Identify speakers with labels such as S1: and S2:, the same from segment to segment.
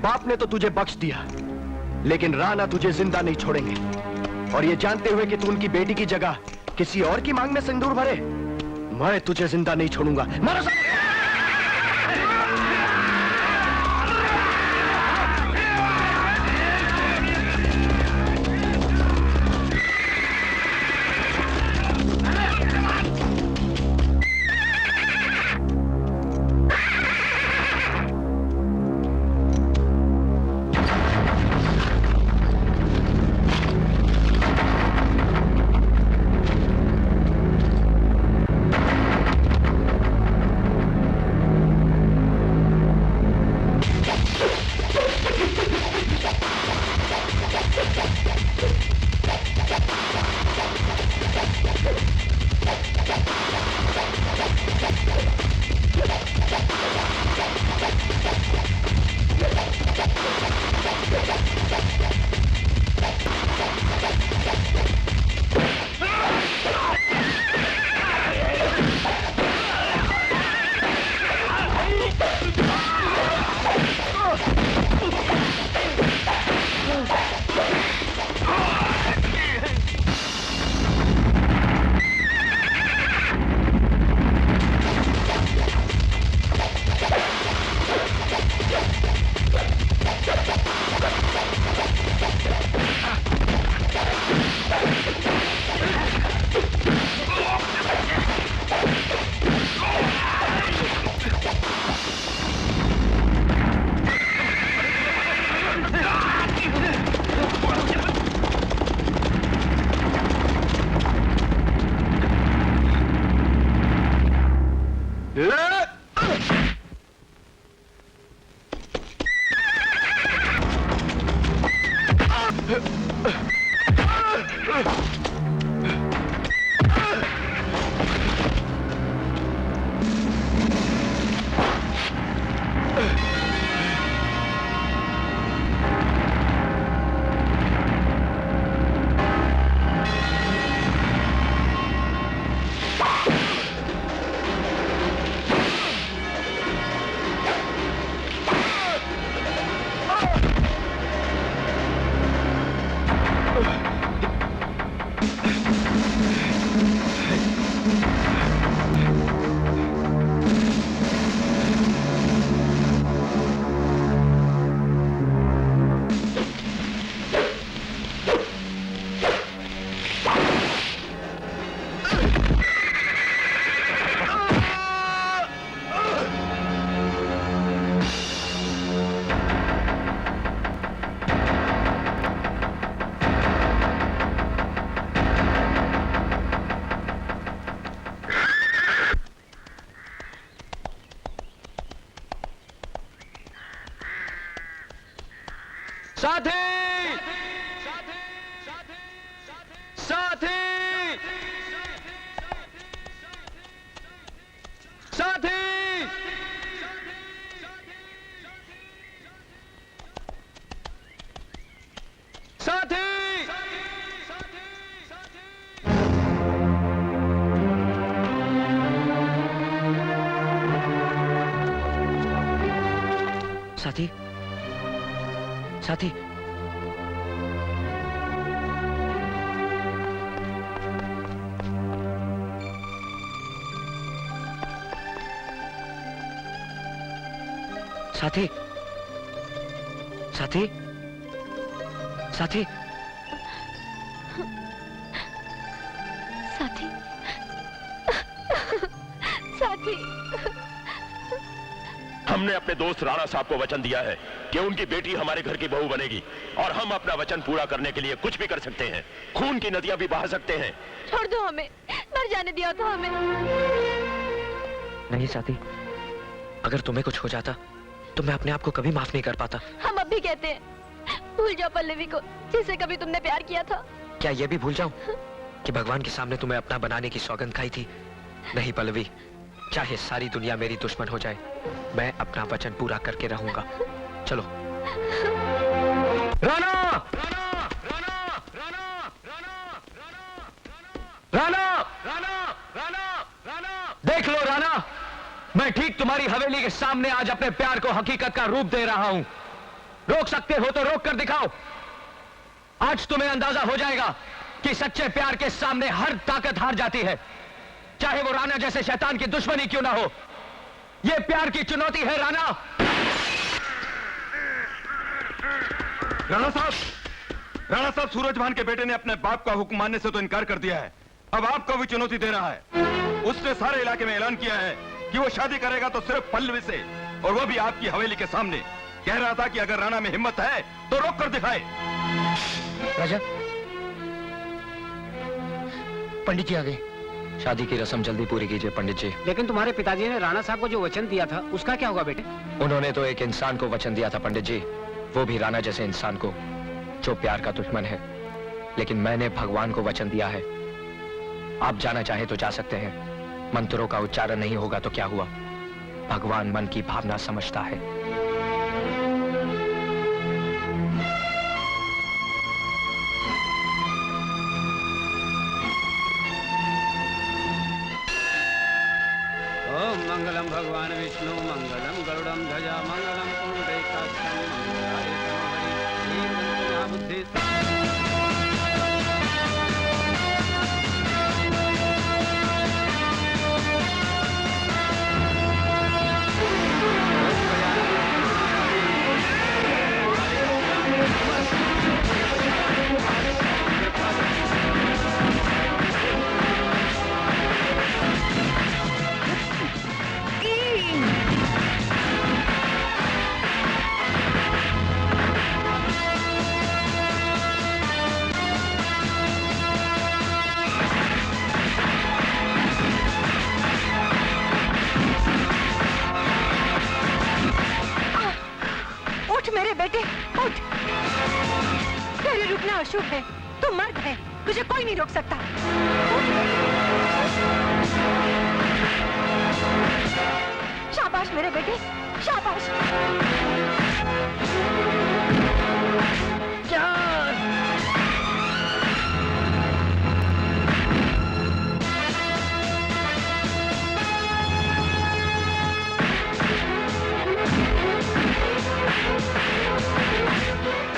S1: बाप ने तो तुझे बख्श दिया, लेकिन राणा तुझे जिंदा नहीं छोड़ेंगे। और ये जानते हुए कि तू उनकी बेटी की जगह किसी और की मांग में सिंदूर भरे, मैं तुझे जिंदा नहीं छोड़ूंगा। मारो सब।
S2: साथी! साथी! साथी! साथी!
S3: साथी, साथी, साथी, साथी, साथी,
S4: साथी, साथी।
S5: हमने अपने दोस्त राणा साहब को वचन दिया है कि उनकी बेटी हमारे घर की बहू बनेगी और हम अपना वचन पूरा करने के लिए कुछ भी कर सकते हैं। खून की नदियां भी बहा सकते हैं।
S4: छोड़ दो हमें, मर जाने दिया था हमें।
S3: नहीं साथी, अगर तुम्हें कुछ हो जाता तो मैं अपने आप को कभी माफ नहीं कर पाता।
S4: हम अब भी कहते हैं, भूल जाओ पल्लवी को जिसे कभी तुमने प्यार किया था।
S3: क्या ये भी भूल जाऊं कि भगवान के सामने तुम्हें अपना बनाने की सौगंध खाई थी? नहीं पल्लवी, चाहे सारी दुनिया मेरी दुश्मन हो जाए, मैं अपना वचन पूरा करके रहूंगा। चलो।
S2: राणा! राणा! देख लो राणा, मैं ठीक तुम्हारी हवेली के सामने आज अपने प्यार को हकीकत का रूप दे रहा हूं। रोक सकते हो तो रोक कर दिखाओ। आज तुम्हें अंदाजा हो जाएगा कि सच्चे प्यार के सामने हर ताकत हार जाती है, चाहे वो राणा जैसे शैतान की दुश्मनी क्यों ना हो। यह प्यार की चुनौती है राणा।
S6: राणा साहब, सूरज भान के बेटे ने अपने बाप का हुक्म मानने से तो इनकार कर दिया है, अब आपको भी चुनौती दे रहा है। उसने सारे इलाके में ऐलान किया है कि वो शादी करेगा तो सिर्फ पल्लवी से, और वो भी आपकी हवेली के सामने। कह रहा था कि अगर राणा में हिम्मत है तो रोक कर दिखाए।
S3: राजा,
S2: पंडित जी आ गए।
S3: शादी की रस्म जल्दी पूरी कीजिए पंडित जी।
S7: लेकिन तुम्हारे पिताजी ने राणा साहब को जो वचन दिया था उसका क्या होगा बेटे?
S3: उन्होंने तो एक इंसान को वचन दिया था पंडित जी, वो भी राणा जैसे इंसान को, जो प्यार का दुश्मन है। लेकिन मैंने भगवान को वचन दिया है। आप जाना चाहे तो जा सकते हैं। मंत्रों का उच्चारण नहीं होगा तो क्या हुआ, भगवान मन की भावना समझता है।
S7: ओम मंगलम भगवान विष्णु मंगलम गरुड़म ध्वजा मंगलम पुंडरीकाक्षं मंगलाय तनोहरि श्रीं बुद्धि।
S4: अशुभ है, तू मर्द है, तुझे कोई नहीं रोक सकता। शाबाश मेरे बेटे, शाबाश।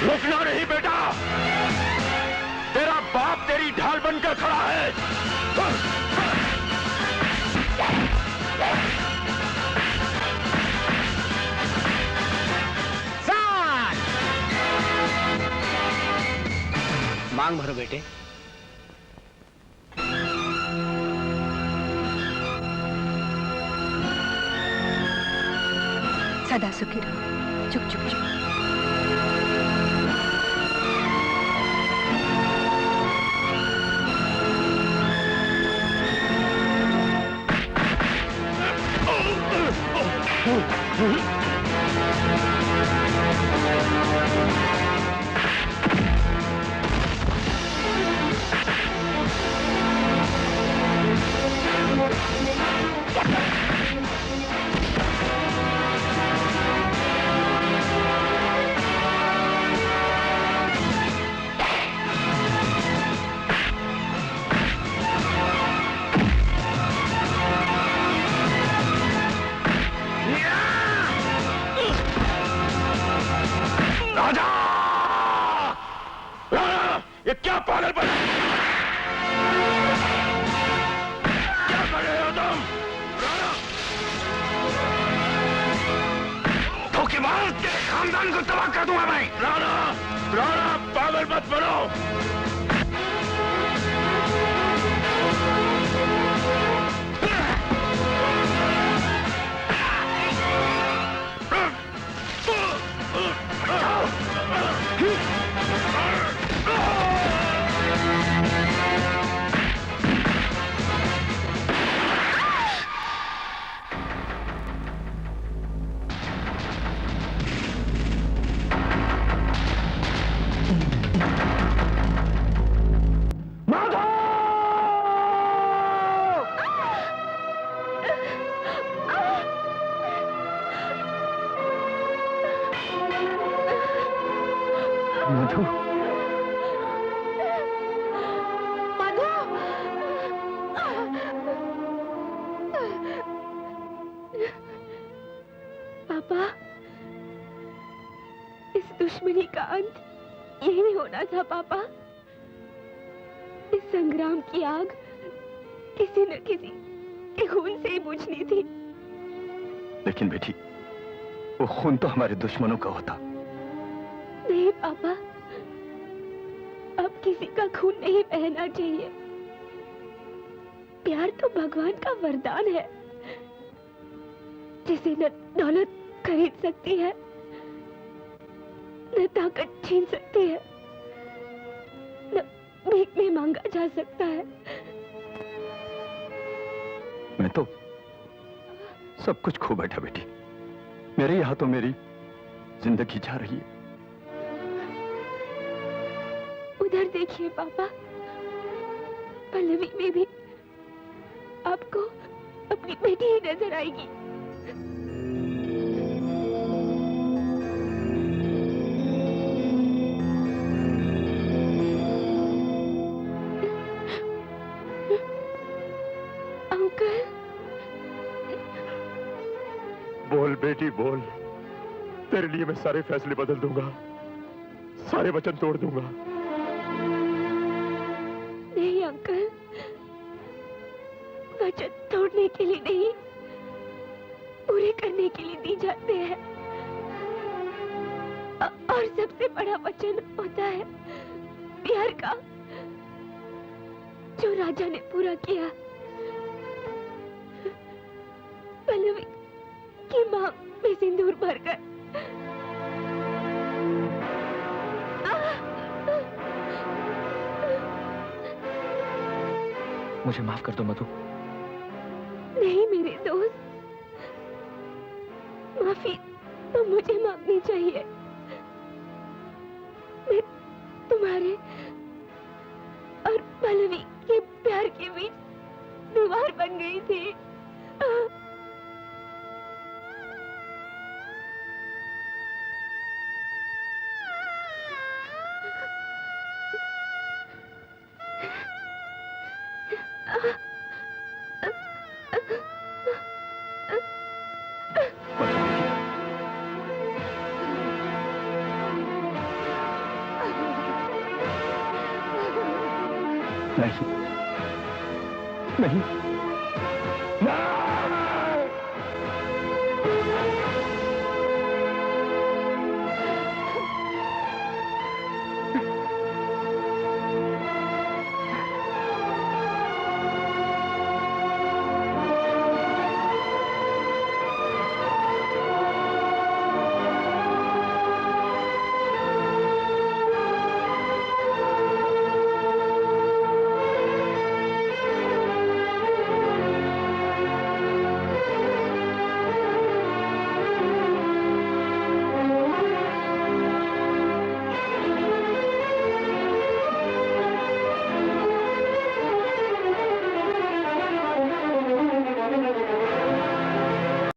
S5: रुकना नहीं बेटा, तेरा बाप तेरी ढाल बनकर खड़ा है।
S7: मांग भरो बेटे।
S4: सदा सुखी रहो। चुप चुप चुप।
S5: ये क्या पागलपन है? क्या कर रहे हो तुम? राणा! धोखेबाज, तेरे खानदान को तबाह कर दूंगा मैं। राणा, राणा पागल मत बनो।
S4: पापा, इस दुश्मनी का अंत यही होना था पापा। इस संग्राम की आग किसी न किसी के खून से ही बुझनी थी।
S1: लेकिन बेटी, वो खून तो हमारे दुश्मनों का होता।
S4: नहीं पापा, अब किसी का खून नहीं बहना चाहिए। प्यार तो भगवान का वरदान है, जिसे न दौलत खरीद सकती है, न ताकत छीन सकती है, न भीख में मांगा जा सकता है।
S1: मैं तो सब कुछ खो बैठा बेटी। मेरे ही हाथों मेरी जिंदगी जा रही है।
S4: उधर देखिए पापा, पल्लवी में भी आपको अपनी बेटी ही नजर आएगी। अंकल,
S5: बोल बेटी बोल, तेरे लिए मैं सारे फैसले बदल दूंगा, सारे वचन तोड़ दूंगा।
S4: नहीं अंकल, वचन तोड़ने के लिए नहीं, पूरे करने के लिए दी जाते हैं। और सबसे बड़ा वचन होता है प्यार का, जो राजा ने पूरा किया। पल्लवी की मांग में सिंदूर भरकर
S3: मुझे माफ कर दो मधु।
S4: नहीं मेरे दोस्त, माफी तो मुझे मांगनी चाहिए। मैं तुम्हारे और पल्लवी के प्यार के बीच दीवार बन गई थी।
S1: नहीं, नहीं,